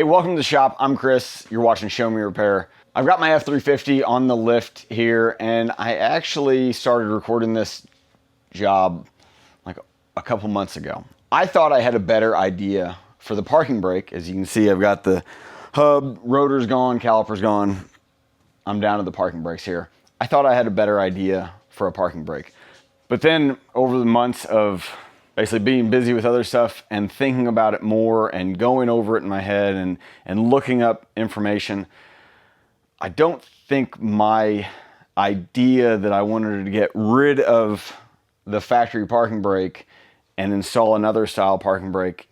Hey, welcome to the shop. I'm Chris. You're watching Show Me Repair. I've got my F-350 on the lift here, and I actually started recording this job like a couple months ago. I thought I had a better idea for the parking brake. As you can see, I've got the hub, rotors gone, calipers gone. I'm down to the parking brakes here. I thought I had a better idea for a parking brake. But then over the months of basically being busy with other stuff and thinking about it more and going over it in my head and looking up information, I don't think my idea that I wanted to get rid of the factory parking brake and install another style parking brake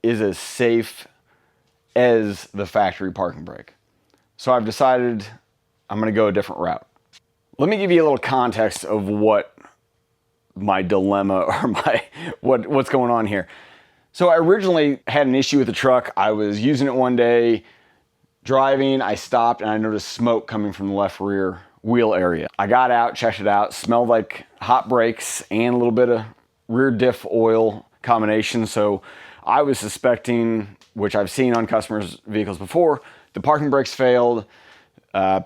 is as safe as the factory parking brake. So I've decided I'm going to go a different route. Let me give you a little context of what my dilemma or what's going on here. So I originally had an issue with the truck. I was using it one day, driving, I stopped and I noticed smoke coming from the left rear wheel area. I got out, checked it out, smelled like hot brakes and a little bit of rear diff oil combination. So I was suspecting, which I've seen on customers' vehicles before, the parking brakes failed.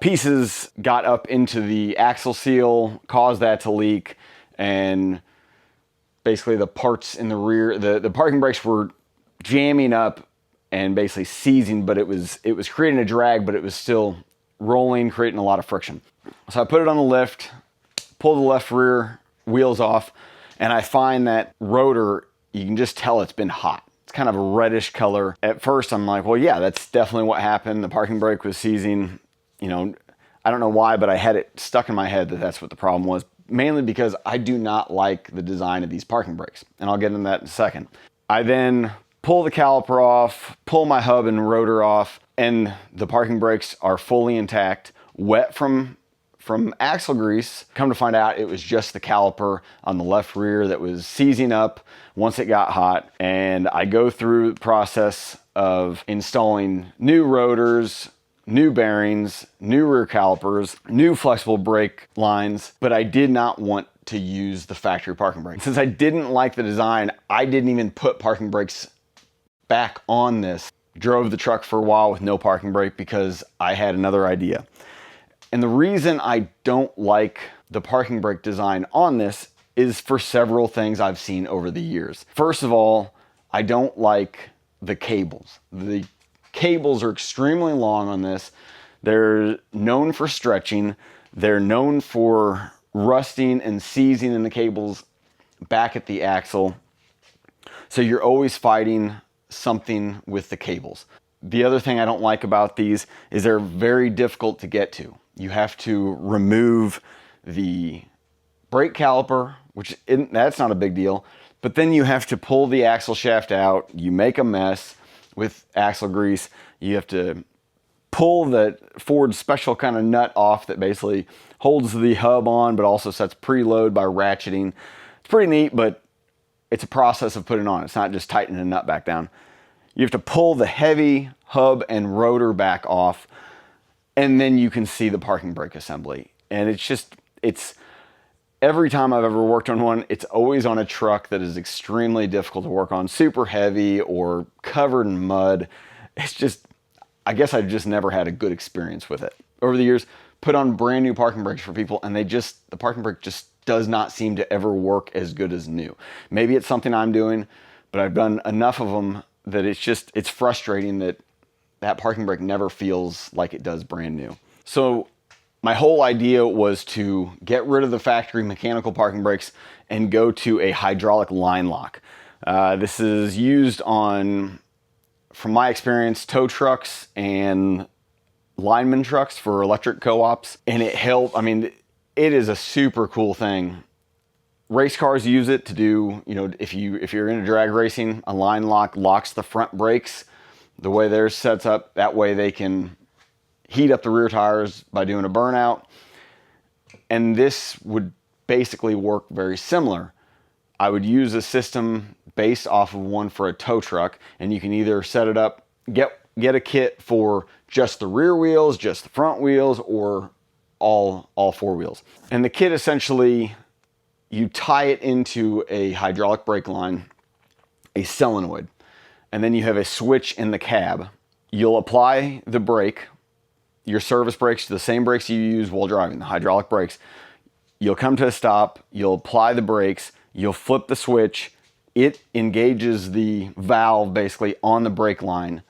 Pieces got up into the axle seal, caused that to leak. And basically the parts in the rear, the parking brakes were jamming up and basically seizing, but it was creating a drag, but it was still rolling, creating a lot of friction. So I put it on the lift, pull the left rear wheels off, and I find that rotor, you can just tell it's been hot. It's kind of a reddish color. At first I'm like, well, yeah, that's definitely what happened. The parking brake was seizing. You know, I don't know why, but I had it stuck in my head that that's what the problem was. Mainly because I do not like the design of these parking brakes, and I'll get into that in a second. I then pull the caliper off, pull my hub and rotor off, and the parking brakes are fully intact, wet from axle grease. Come to find out, it was just the caliper on the left rear that was seizing up once it got hot. And I go through the process of installing new rotors, new bearings, new rear calipers, new flexible brake lines, but I did not want to use the factory parking brake. Since I didn't like the design, I didn't even put parking brakes back on this. Drove the truck for a while with no parking brake because I had another idea. And the reason I don't like the parking brake design on this is for several things I've seen over the years. First of all, I don't like the cables. The cables are extremely long on this. They're known for stretching. They're known for rusting and seizing in the cables back at the axle. So you're always fighting something with the cables. The other thing I don't like about these is they're very difficult to get to. You have to remove the brake caliper, that's not a big deal, but then you have to pull the axle shaft out. You make a mess with axle grease. You have to pull the Ford special kind of nut off that basically holds the hub on, but also sets preload by ratcheting. It's pretty neat, but it's a process of putting it on. It's not just tightening a nut back down. You have to pull the heavy hub and rotor back off, and then you can see the parking brake assembly. And it's every time I've ever worked on one, it's always on a truck that is extremely difficult to work on, super heavy or covered in mud. It's just, I guess I've just never had a good experience with it. Over the years, put on brand new parking brakes for people, and the parking brake just does not seem to ever work as good as new. Maybe it's something I'm doing, but I've done enough of them that it's frustrating that parking brake never feels like it does brand new. So my whole idea was to get rid of the factory mechanical parking brakes and go to a hydraulic line lock. This is used on, from my experience, tow trucks and lineman trucks for electric co-ops. And it helped. I mean, it is a super cool thing. Race cars use it to do, if you're into drag racing, a line lock locks the front brakes. The way theirs sets up, that way they can heat up the rear tires by doing a burnout. And this would basically work very similar. I would use a system based off of one for a tow truck, and you can either set it up, get a kit for just the rear wheels, just the front wheels, or all four wheels. And the kit essentially, you tie it into a hydraulic brake line, a solenoid, and then you have a switch in the cab You'll apply the brake, your service brakes, the same brakes you use while driving, the hydraulic brakes. You'll come to a stop, you'll apply the brakes, you'll flip the switch, it engages the valve basically on the brake line,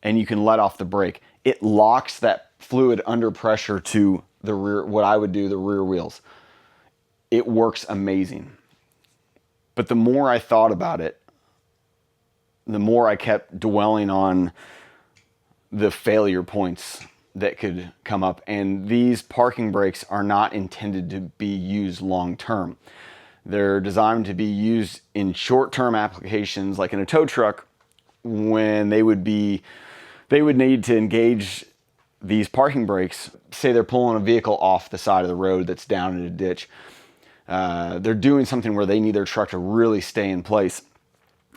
and you can let off the brake. It locks that fluid under pressure to the rear, what I would do, the rear wheels. It works amazing. But the more I thought about it, the more I kept dwelling on the failure points that could come up. And these parking brakes are not intended to be used long term. They're designed to be used in short-term applications, like in a tow truck, when they would need to engage these parking brakes. Say they're pulling a vehicle off the side of the road that's down in a ditch. They're doing something where they need their truck to really stay in place.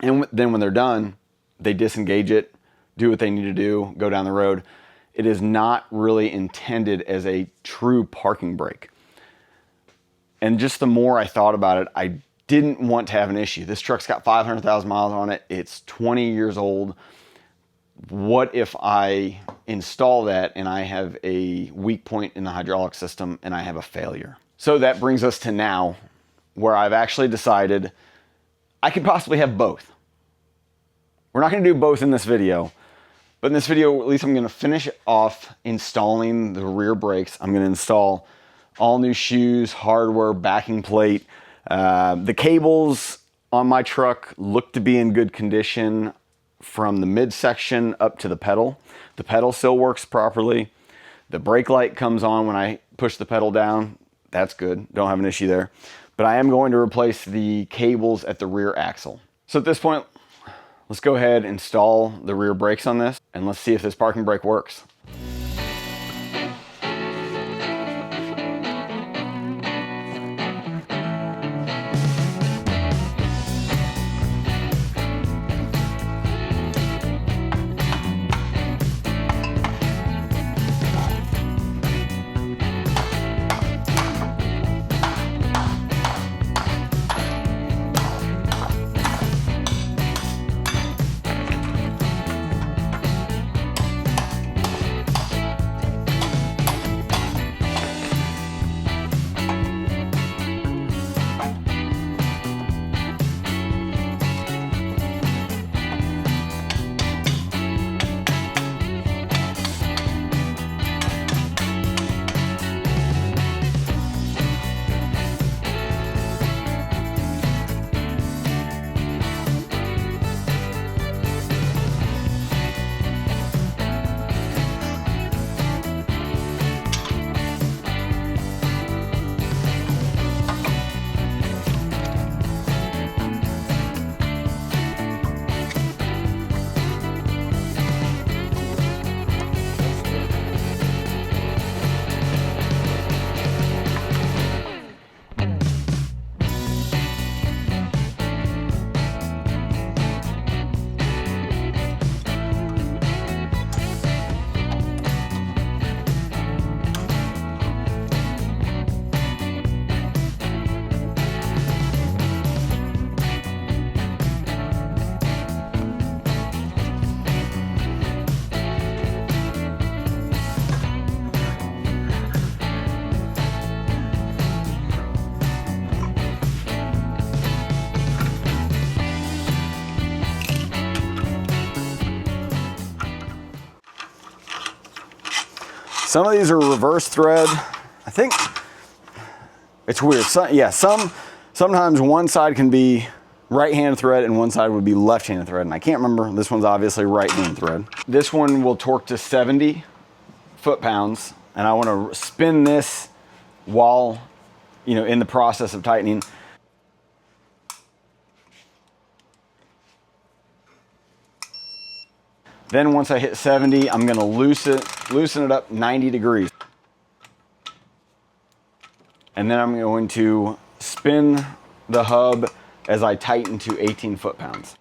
And then when they're done, they disengage it, do what they need to do, go down the road. It is not really intended as a true parking brake. And just the more I thought about it, I didn't want to have an issue. This truck's got 500,000 miles on it. It's 20 years old. What if I install that and I have a weak point in the hydraulic system and I have a failure? So that brings us to now, where I've actually decided I could possibly have both. We're not going to do both in this video, but in this video, at least I'm going to finish off installing the rear brakes. I'm going to install all new shoes, hardware, backing plate. The cables on my truck look to be in good condition from the midsection up to the pedal. The pedal still works properly. The brake light comes on when I push the pedal down. That's good. Don't have an issue there. But I am going to replace the cables at the rear axle. So at this point, let's go ahead and install the rear brakes on this, and let's see if this parking brake works. Some of these are reverse thread. I think it's weird. Sometimes one side can be right-hand thread and one side would be left-hand thread. And I can't remember. This one's obviously right-hand thread. This one will torque to 70 foot-pounds. And I want to spin this while, in the process of tightening. Then once I hit 70, I'm going to loosen it up 90 degrees. And then I'm going to spin the hub as I tighten to 18 foot-pounds.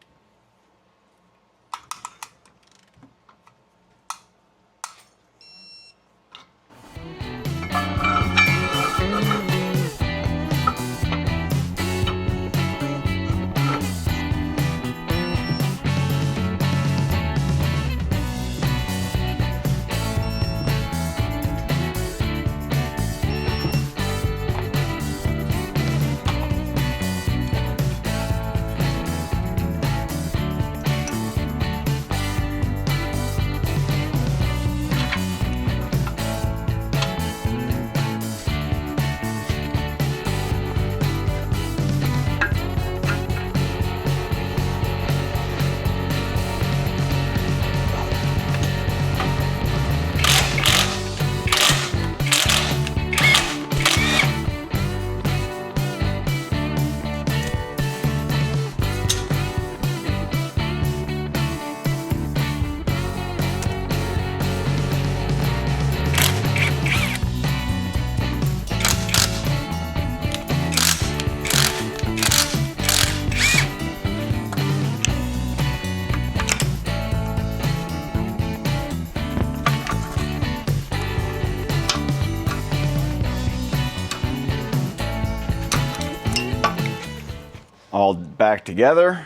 all back together.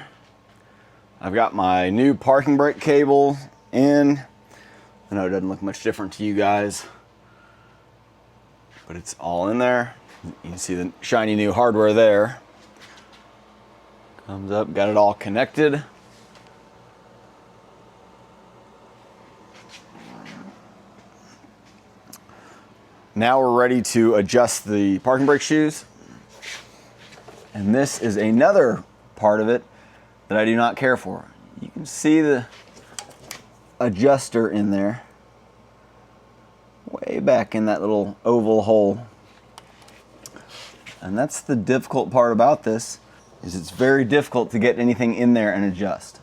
I've got my new parking brake cable in. I know it doesn't look much different to you guys, but it's all in there. You can see the shiny new hardware there. Comes up, got it all connected. Now we're ready to adjust the parking brake shoes. And this is another part of it that I do not care for. You can see the adjuster in there, way back in that little oval hole. And that's the difficult part about this, is it's very difficult to get anything in there and adjust.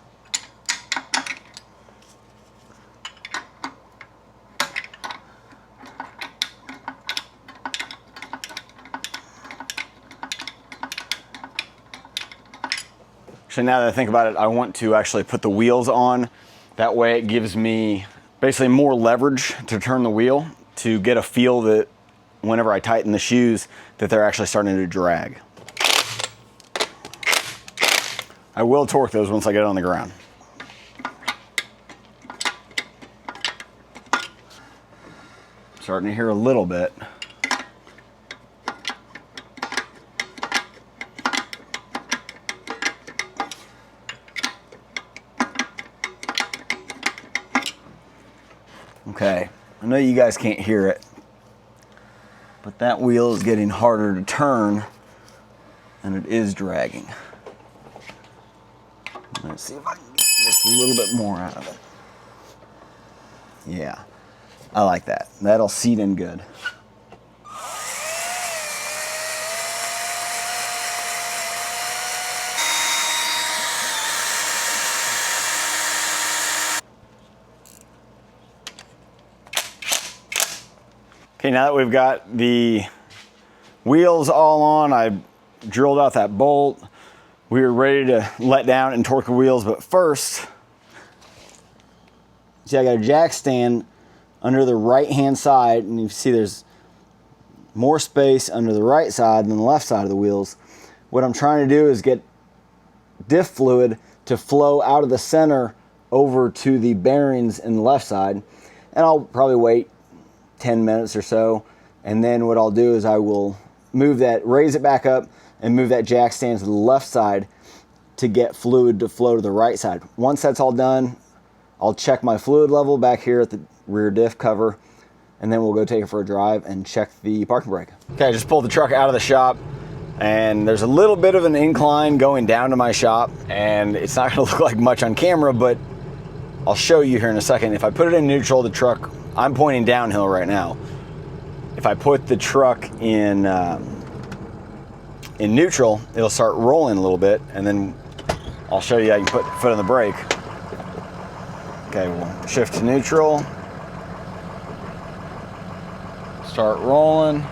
So now that I think about it, I want to actually put the wheels on. That way it gives me basically more leverage to turn the wheel, to get a feel that whenever I tighten the shoes, that they're actually starting to drag. I will torque those once I get it on the ground. Starting to hear a little bit. Okay, I know you guys can't hear it, but that wheel is getting harder to turn and it is dragging. Let's see if I can get just a little bit more out of it. Yeah, I like that. That'll seat in good. Okay, now that we've got the wheels all on, I drilled out that bolt. We were ready to let down and torque the wheels, but first, see I got a jack stand under the right-hand side, and you see there's more space under the right side than the left side of the wheels. What I'm trying to do is get diff fluid to flow out of the center over to the bearings in the left side, and I'll probably wait 10 minutes or so, and then what I'll do is I will move that, raise it back up and move that jack stand to the left side to get fluid to flow to the right side. Once that's all done, I'll check my fluid level back here at the rear diff cover, and then we'll go take it for a drive and check the parking brake. Okay, I just pulled the truck out of the shop, and there's a little bit of an incline going down to my shop, and it's not gonna look like much on camera, but I'll show you here in a second. If I put it in neutral, the truck, I'm pointing downhill right now. If I put the truck in neutral, it'll start rolling a little bit, and then I'll show you how you can put the foot on the brake. Okay, we'll shift to neutral. Start rolling.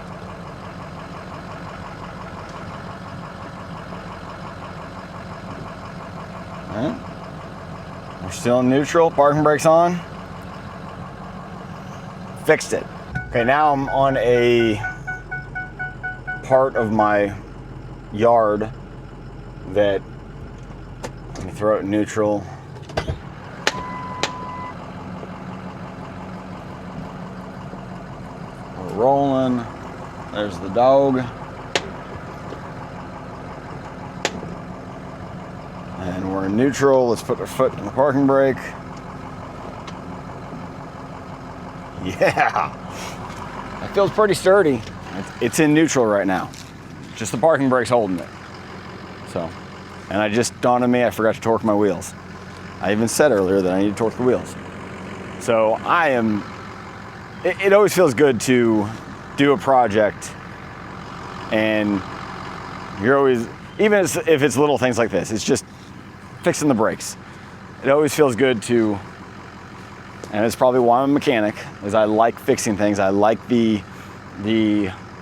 All right. We're still in neutral, parking brake's on. Fixed it. Okay, now I'm on a part of my yard that, let me throw it in neutral. We're rolling. There's the dog. And we're in neutral. Let's put our foot in the parking brake. Yeah, that feels pretty sturdy. It's in neutral right now. Just the parking brake's holding it. So, and I just dawned on me, I forgot to torque my wheels. I even said earlier that I need to torque the wheels. So it always feels good to do a project, and you're always, even if it's little things like this, it's just fixing the brakes. It always feels good to, and it's probably why I'm a mechanic, is I like fixing things. I like the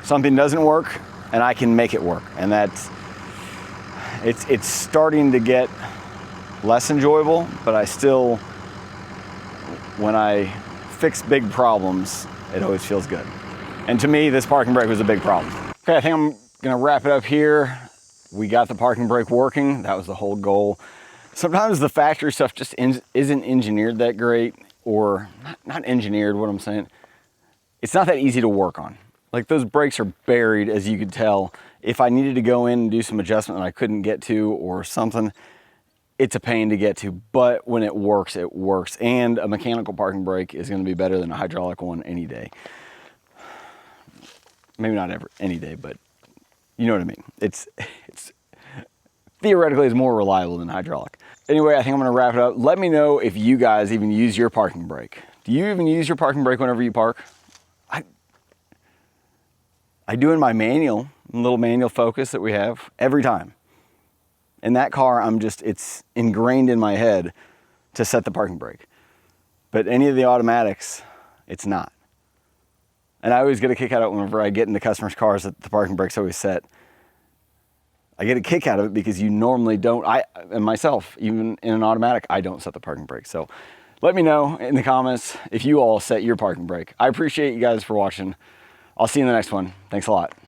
something doesn't work and I can make it work. And that's, it's starting to get less enjoyable, but I still, when I fix big problems, it always feels good. And to me, this parking brake was a big problem. Okay, I think I'm gonna wrap it up here. We got the parking brake working. That was the whole goal. Sometimes the factory stuff just isn't engineered that great, or not engineered, what I'm saying. It's not that easy to work on. Like, those brakes are buried, as you could tell. If I needed to go in and do some adjustment that I couldn't get to or something, it's a pain to get to, but when it works, it works. And a mechanical parking brake is gonna be better than a hydraulic one any day. Maybe not any day, but you know what I mean. It's theoretically is more reliable than hydraulic. Anyway, I think I'm gonna wrap it up. Let me know if you guys even use your parking brake. Do you even use your parking brake whenever you park? I do in my manual, little manual Focus that we have every time. In that car, it's ingrained in my head to set the parking brake. But any of the automatics, it's not. And I always get a kick out of it whenever I get into customers' cars that the parking brake's always set. I get a kick out of it because you normally don't, and myself, even in an automatic, I don't set the parking brake. So let me know in the comments if you all set your parking brake. I appreciate you guys for watching. I'll see you in the next one. Thanks a lot.